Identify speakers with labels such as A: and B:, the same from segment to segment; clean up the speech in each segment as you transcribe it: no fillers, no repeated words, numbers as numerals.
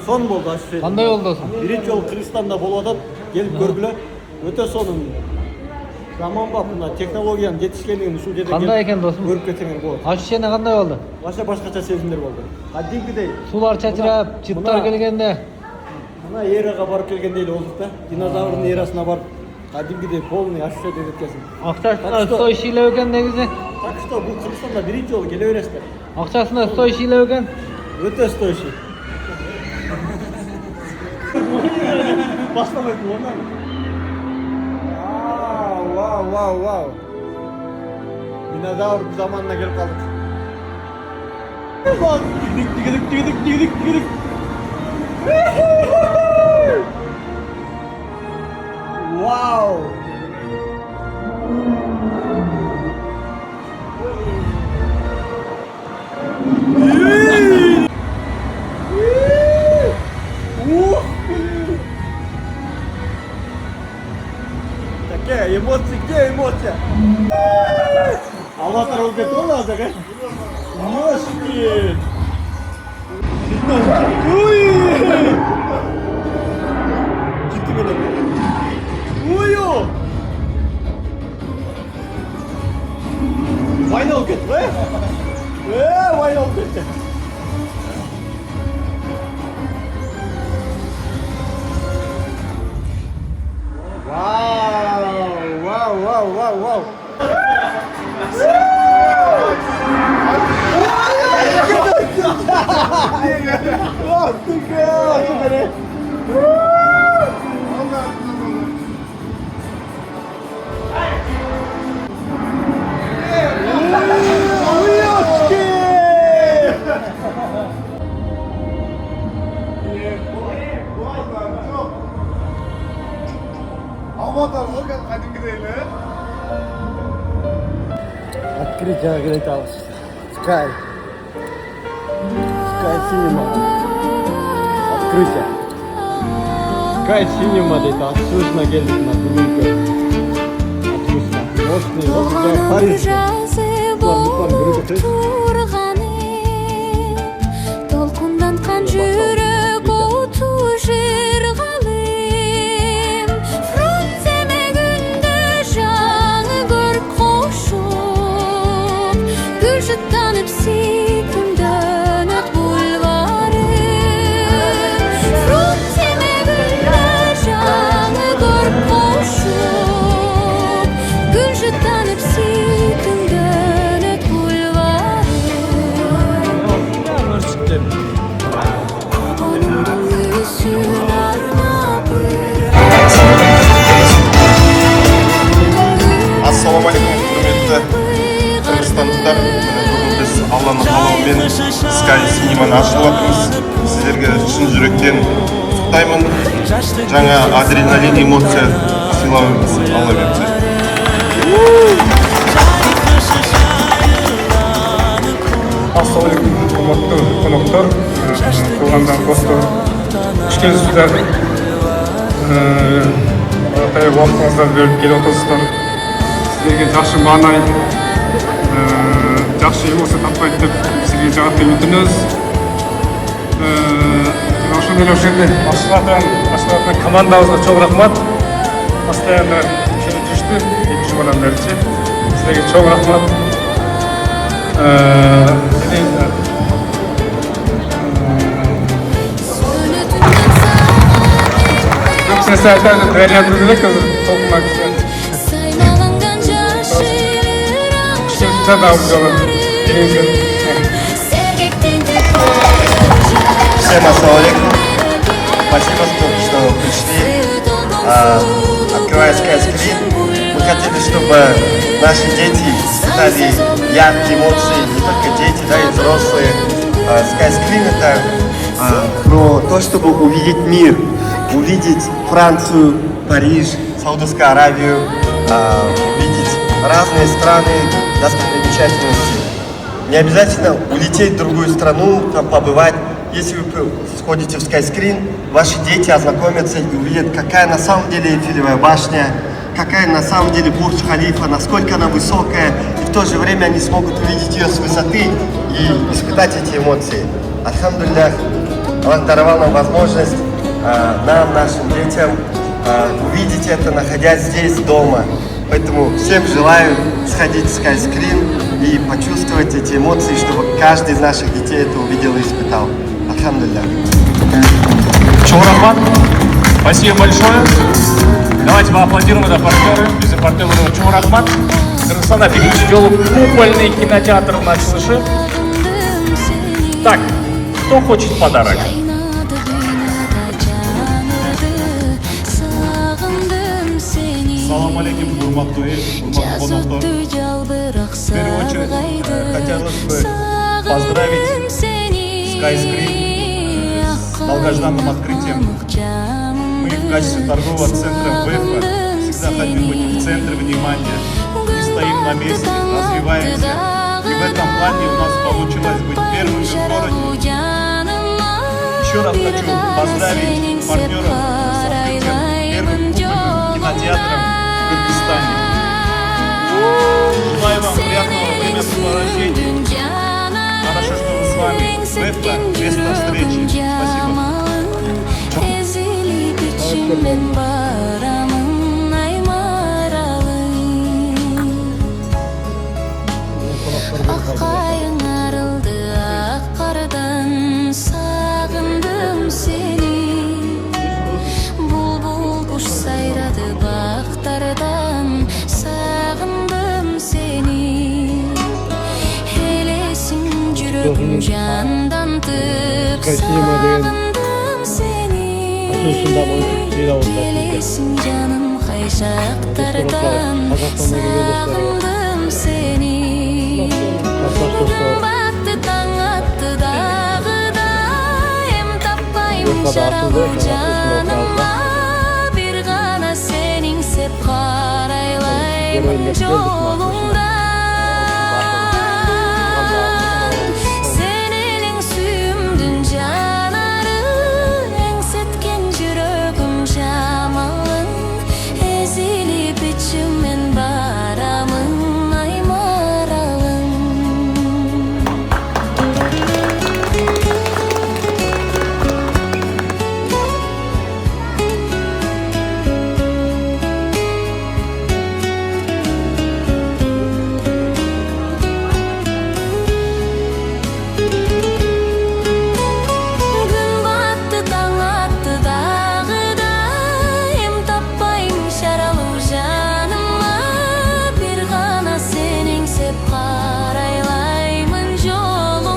A: Son болды ашып.
B: Қандай олдасың?
A: Birinci жолы Кыргызстанда болуп атат, келип көргүлө. Өтө сонун заманбап мына технологиянын жетишкендигин ушул жерде
B: Қандай екен досым?
A: көрүп кетсеңер болот.
B: Ощущение қандай болды?
A: Башкача сезимдер болду. Кадимкидей
B: Сулар чачырап, жыттар келгенде.
A: мына эрага барып келгендей эле болдук да. Динозаврдын эрасына барып кадимкидей полный ощущение өткөзүп.
B: Акчасына стоящий эле экен негизи.
A: Так что бул Кыргызстанда биринчи жолу келе бересиздер.
B: Акчасына стоящий эле экен.
A: Өтө стоящий. Баштабайт ондан. Вау. Динозавр заманына келип калдык. Дигидик. Вау. Где эмоция? Аватар уже готов, да? Ёшки! Ой! Вайнал кетті, вайнал кетті. Вау.
C: Аватар olgan кадимгидей.
A: Открытие Грейтаус. Sky Cinema. Открытие. Sky Cinema дейді отсюда келдік на бүгінгі открытие. Мощный, вот Париж.
D: Толкунданған жүрек оту жырғалым Францияме күнді жаңы көріп қошып Күжіттанып сүйкімден өт бульварым Францияме күнді жаңы көріп қошып Күжіттанып сүйкімден өт
C: Ассаламу алейкум, құрметті қырғызстандықтар. Бүгін біз Алланың қалауымен Sky Cinema'ны ашып жатырмыз. Сіздерге шын жүректен құттықтаймын. Жаңа адреналин, эмоция сыйлауыңыз Алла берсін.
E: Ассалаумағалейкум, құрметті қонақтар, туғандар, достар, қош келіпсіздер. Таяу уақытыңызды бөліп келіп отырсыздар. Сіздерге жақсы маңай, жақсы эмоция таппайды деп сізге жауап бермейтініміз. Ошондой эле жерде башкаратын командабызга чоң рахмат. Постоянно жүрүштү, 2 жылдан бери. Сіздерге чоң рахмат. Sesi aytardım, Feryat Rüzülük kızı, topluma güzel. Güzel davranışalım, elinizden.
C: Всем ассаламу алейкум. Спасибо, что пришли. Открывая Sky Screen, мы хотели, чтобы наши дети испытали яркие эмоции, не только дети, да, и взрослые. Sky Screen — это про то, чтобы увидеть мир, увидеть Францию, Париж, Саудовскую Аравию, увидеть разные страны, достопримечательности. Не обязательно улететь в другую страну, там побывать. Если вы сходите в Sky Screen, ваши дети ознакомятся и увидят, какая на самом деле Эйфелевая башня, какая на самом деле Бурдж-Халифа, насколько она высокая, и в то же время они смогут увидеть ее с высоты и испытать эти эмоции. Альхамдулиллах, Аллах даровал нам возможность нам, нашим детям, увидеть это, находясь здесь, дома. Поэтому всем желаю сходить в SkyScreen и почувствовать эти эмоции, чтобы каждый из наших детей это увидел и испытал. Альхамдулиллах.
E: Чоң рахмат. Спасибо большое. Давайте поаплодируем это партнеры. Без партнеров чоң рахмат. Кыргызстанда биринчи жолу купольный кинотеатрдын ачылышы. Так, кто хочет подарок?
F: Салам алейкум, урматтуу эл, урматтуу коноктор. В первую очередь хотелось бы поздравить SkyScreen с долгожданным открытием. Мы в качестве торгового центра ВЭФа всегда хотим быть в центре внимания. Не стоим на месте, развиваемся. И в этом плане у нас получилось быть первым в городе. Еще раз хочу поздравить партнеров с открытием первым купольным кинотеатром в Кыргызстане. Желаю вам приятного времяпрепровождения. Хорошо, что вы с вами. ВЭФа, место встречи. Спасибо.
D: Akayın arıldı akkardan, sağındım seni. Bulbul kuş sayradı baktardan, sağındım seni. Helesin жүрөгüm candan tık, sağındım seni. Helesin canım kayşaktardan, sağındım seni. Baktı taң attı dağıda, em tapayım şarabı canıma. Bir gana senin sep karaylayım jolundan. Sen elin suyumdun janarı, eңсеткен жүрөгüm жамалын. Ezilip içimen baramın ay maralın. Gün battı taң attı dağıda, em tapayım şaralı canıma. Bir gana senin sep karaylayımın jolundan.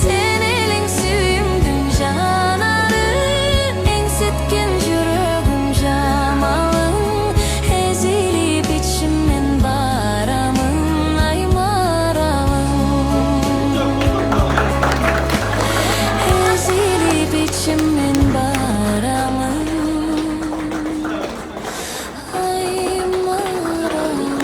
D: Sen elin suyumdun janarı, eңсеткен жүрөгüm жамалын. Ezilip içimen baramın ay maralın. Ezilip içimen baramın ay maralın.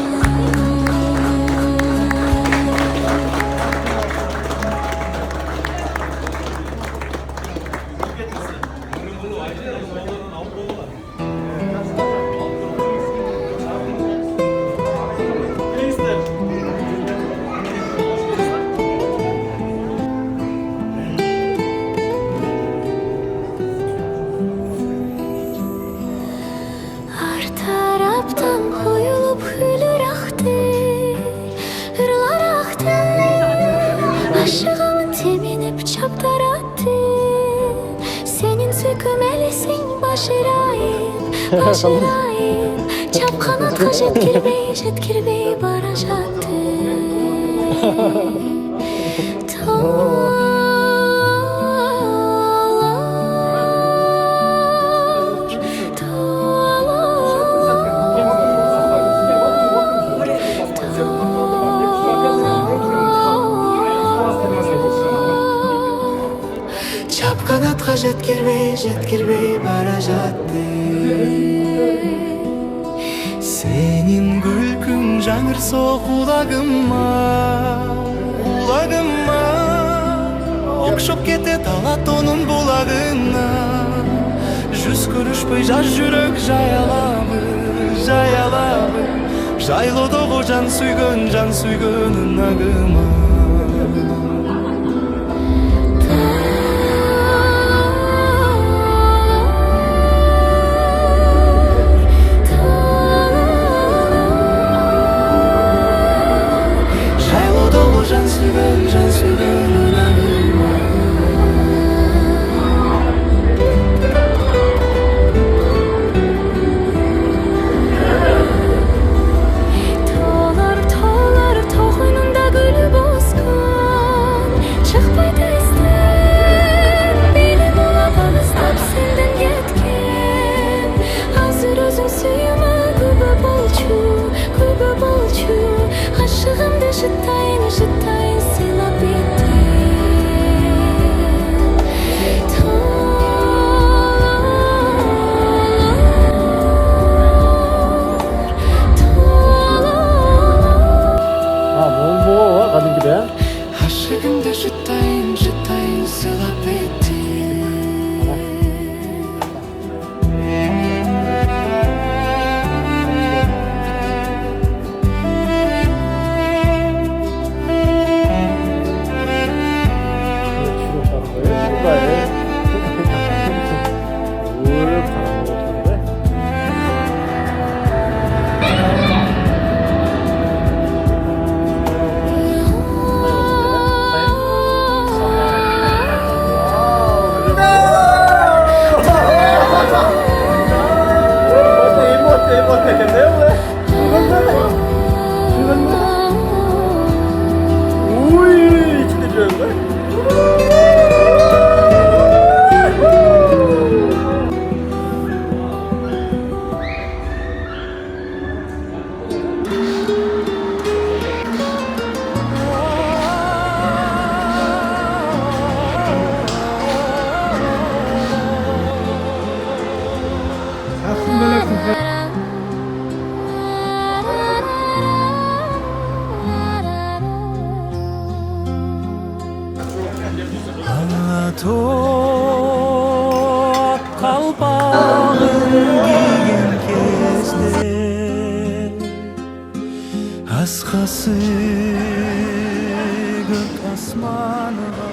D: Her taraftan koyulup hülür aktı, hırlar aktı. Aşığımın teminip çaptar attı. Senin sökümelisin başırayım, başırayım. Çap kanatқа жеткирбей бара жатты.
G: Çap kanatқа жеткирбей бара жатты. Senin күлкүң жаңырса кулагыма, кулагыма. Окшоп кетет ала тонун булагына. Жүз көрүшпөй жаш жүрөк жаялабы, жаялабы. жайлоодогу жан сүйгөнүн агыма. Жайлоодогу жан сүйгөнүн агыма. Tağlar tağ koynunda gül boskan, çıkmaydı isten, benim olatan ıslap senden ketken. Hazır özün suyuma kübü bolçu, aşığımda şıttayın sılap ettin.
A: 뭐 가는 길에?
G: 아쉬움도 슈타인 슬라페티. Toat kalpağın giygen kezdе Asqası gök asmanıға